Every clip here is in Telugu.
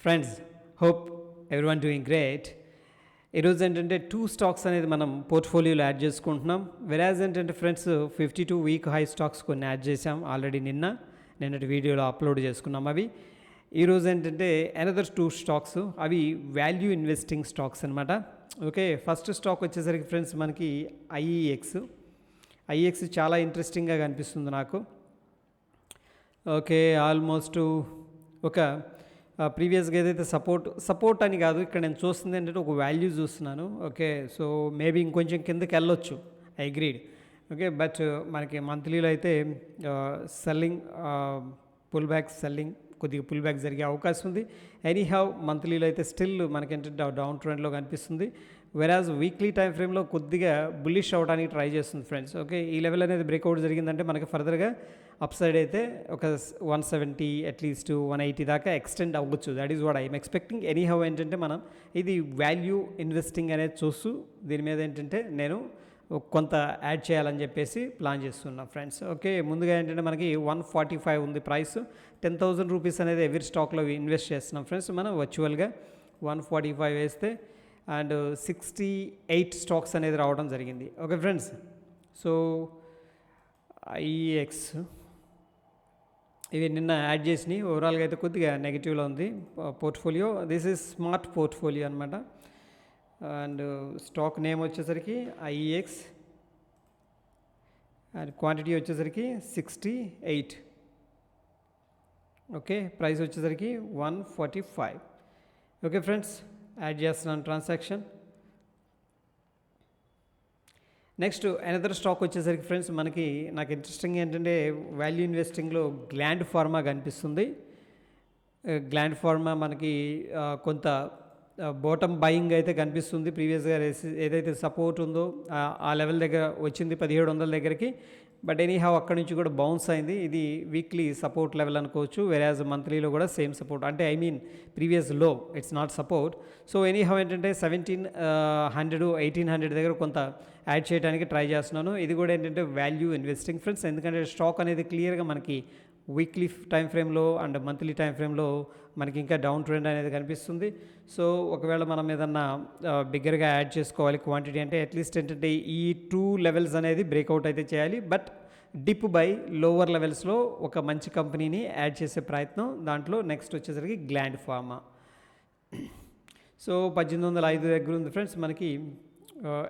Friends, hope everyone doing great. ఈరోజు ఏంటంటే 2 స్టాక్స్ అనేది మనం పోర్ట్ఫోలియోలో యాడ్ చేసుకుంటున్నాం. వెరాజ్ ఏంటంటే ఫ్రెండ్స్ 52 వీక్ హై స్టాక్స్ కొన్ని యాడ్ చేసాం ఆల్రెడీ నిన్నటి వీడియోలో అప్లోడ్ చేసుకున్నాం. అవి ఈరోజు ఏంటంటే అనదర్ 2 స్టాక్స్, అవి వాల్యూ ఇన్వెస్టింగ్ స్టాక్స్ అనమాట. ఓకే, ఫస్ట్ స్టాక్ వచ్చేసరికి ఫ్రెండ్స్ మనకి ఐఈఎక్స్ చాలా ఇంట్రెస్టింగ్గా కనిపిస్తుంది నాకు. ఓకే, ఆల్మోస్ట్ ఒక ప్రీవియస్గా ఏదైతే సపోర్ట్ అని కాదు, ఇక్కడ నేను చూస్తుంది ఏంటంటే ఒక వాల్యూ చూస్తున్నాను. ఓకే, సో మేబీ ఇంకొంచెం కిందకి వెళ్ళొచ్చు, ఐ అగ్రీడ్. ఓకే, బట్ మనకి మంత్లీలో అయితే సెల్లింగ్ పుల్ బ్యాక్ జరిగే అవకాశం ఉంది. ఎనీహౌ మంత్లీలో అయితే స్టిల్ మనకేంటంటే డౌన్ ట్రెండ్లో కనిపిస్తుంది. వెరాజ్ వీక్లీ టైం ఫ్రేమ్లో కొద్దిగా బుల్లిష్ అవ్వడానికి ట్రై చేస్తుంది ఫ్రెండ్స్. ఓకే, ఈ లెవెల్ అనేది బ్రేక్అవుట్ జరిగిందంటే మనకి ఫర్దర్గా అప్ సైడ్ అయితే ఒక 170 అట్లీస్ట్ 180 దాకా ఎక్స్టెండ్ అవ్వచ్చు. That is what I'm expecting. Anyhow ఏంటంటే మనం ఇది వాల్యూ ఇన్వెస్టింగ్ అనేది చూస్తూ దీని మీద ఏంటంటే నేను కొంత యాడ్ చేయాలని చెప్పేసి ప్లాన్ చేస్తున్నాం ఫ్రెండ్స్. ఓకే, ముందుగా ఏంటంటే మనకి 145 ఉంది ప్రైస్. 10,000 రూపీస్ అనేది ఎవరి స్టాక్లో ఇన్వెస్ట్ చేస్తున్నాం ఫ్రెండ్స్. మనం వర్చువల్గా 145 వేస్తే అండ్ 68 స్టాక్స్ అనేది రావడం జరిగింది. ఓకే ఫ్రెండ్స్, సో ఐఎక్స్ ఇవి నిన్న యాడ్ చేసినాయి. ఓవరాల్గా అయితే కొద్దిగా నెగిటివ్లో ఉంది portfolio. This is smart portfolio అనమాట. అండ్ స్టాక్ నేమ్ వచ్చేసరికి ఐఎక్స్ అండ్ క్వాంటిటీ వచ్చేసరికి 68. ఓకే, ప్రైస్ వచ్చేసరికి 145. ఓకే ఫ్రెండ్స్, యాడ్ చేస్తున్నాను ట్రాన్సాక్షన్. నెక్స్ట్ అనదర్ స్టాక్ వచ్చేసరికి ఫ్రెండ్స్ నాకు ఇంట్రెస్టింగ్ ఏంటంటే వాల్యూ ఇన్వెస్టింగ్లో గ్లాండ్ ఫార్మా కనిపిస్తుంది. గ్లాండ్ ఫార్మా మనకి కొంత బాటమ్ బయింగ్ అయితే కనిపిస్తుంది. ప్రీవియస్గా ఏదైతే సపోర్ట్ ఉందో ఆ లెవెల్ దగ్గర వచ్చింది 1700 దగ్గరికి. బట్ ఎనీహౌ అక్కడి నుంచి కూడా బౌన్స్ అయింది. ఇది వీక్లీ సపోర్ట్ లెవెల్ అనుకోవచ్చు. వెరాజ్ మంత్లీలో కూడా సేమ్ సపోర్ట్, అంటే ఐ మీన్ ప్రీవియస్ లో, it's not support. So anyhow ఏంటంటే 1700 1800 దగ్గర కొంత యాడ్ చేయడానికి ట్రై చేస్తున్నాను. ఇది కూడా ఏంటంటే వాల్యూ ఇన్వెస్టింగ్ ఫ్రెండ్స్, ఎందుకంటే స్టాక్ అనేది క్లియర్గా మనకి వీక్లీ టైం ఫ్రేమ్లో అండ్ మంత్లీ టైం ఫ్రేమ్లో మనకి ఇంకా డౌన్ ట్రెండ్ అనేది కనిపిస్తుంది. సో ఒకవేళ మనం ఏదన్నా బిగ్గర్గా యాడ్ చేసుకోవాలి క్వాంటిటీ అంటే అట్లీస్ట్ ఏంటంటే ఈ 2 లెవెల్స్ అనేది బ్రేక్అవుట్ అయితే చేయాలి. బట్ డిప్ బై లోవర్ లెవెల్స్లో ఒక మంచి కంపెనీని యాడ్ చేసే ప్రయత్నం. దాంట్లో నెక్స్ట్ వచ్చేసరికి గ్లాండ్ ఫార్మా. సో 1805 దగ్గర ఉంది ఫ్రెండ్స్. మనకి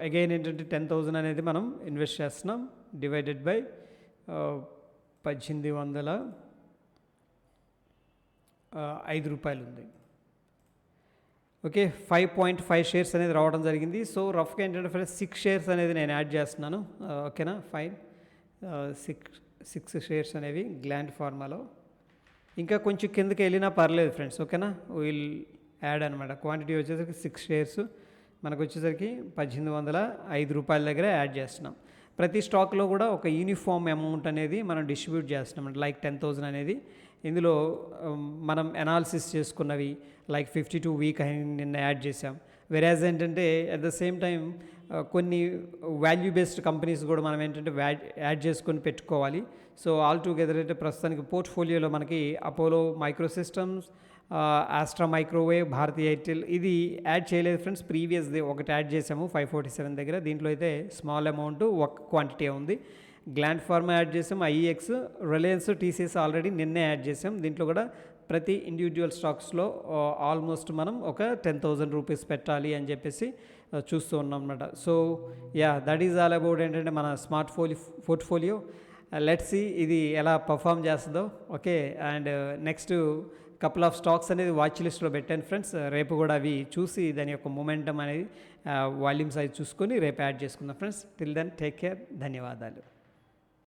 అగైన్ ఏంటంటే 10,000 అనేది మనం ఇన్వెస్ట్ చేస్తున్నాం. డివైడెడ్ బై 1805 రూపాయలు ఉంది. ఓకే, 5.5 షేర్స్ అనేది రావడం జరిగింది. సో రఫ్గా ఏంటంటే ఫ్రెండ్స్ 6 షేర్స్ అనేది నేను యాడ్ చేస్తున్నాను. ఓకేనా, ఫైన్. 6 షేర్స్ అనేవి గ్లాండ్ ఫార్మాలో. ఇంకా కొంచెం కిందకి వెళ్ళినా పర్లేదు ఫ్రెండ్స్. ఓకేనా, విల్ యాడ్ అనమాట. క్వాంటిటీ వచ్చేసరికి 6 షేర్స్ మనకు వచ్చేసరికి 1805 రూపాయల దగ్గర యాడ్ చేస్తున్నాం. ప్రతి స్టాక్లో కూడా ఒక యూనిఫామ్ అమౌంట్ అనేది మనం డిస్ట్రిబ్యూట్ చేస్తున్నాం. లైక్ 10,000 అనేది ఇందులో మనం అనాలిసిస్ చేసుకున్నవి లైక్ 52 వీక్ నిన్న యాడ్ చేసాం. వెరాజ్ ఏంటంటే అట్ ద సేమ్ టైం కొన్ని వాల్యూ బేస్డ్ కంపెనీస్ కూడా మనం ఏంటంటే యాడ్ చేసుకొని పెట్టుకోవాలి. సో ఆల్ టుగెదర్ అయితే ప్రస్తుతానికి పోర్ట్ఫోలియోలో మనకి Apollo Micro Systems, Astra Microwave, Bharti Airtel ఇది యాడ్ చేయలేదు ఫ్రెండ్స్. ప్రీవియస్ది ఒకటి యాడ్ చేసాము 547 దగ్గర. దీంట్లో అయితే స్మాల్ అమౌంట్ ఒక క్వాంటిటీ ఉంది. గ్లాండ్ ఫార్మా యాడ్ చేసాం, ఐఈఎక్స్, రిలయన్స్, టీసీఎస్ ఆల్రెడీ నిన్నే యాడ్ చేసాం. దీంట్లో కూడా ప్రతి ఇండివిజువల్ స్టాక్స్లో ఆల్మోస్ట్ మనం ఒక 10,000 రూపీస్ పెట్టాలి అని చెప్పేసి చూస్తూ ఉన్నాం అన్నమాట. So yeah, that is all about ఏంటంటే మన స్మార్ట్ పోర్ట్ఫోలియో. లెట్స్ సీ ఇది ఎలా పర్ఫామ్ చేస్తుందో. Okay, and next couple of stocks అనేది వాచ్ లిస్ట్లో పెట్టాను ఫ్రెండ్స్. రేపు కూడా అవి చూసి దాని యొక్క మొమెంటం అనేది వాల్యూమ్ సైజ్ చూసుకొని రేపు యాడ్ చేసుకుందాం friends. Till then take care, ధన్యవాదాలు.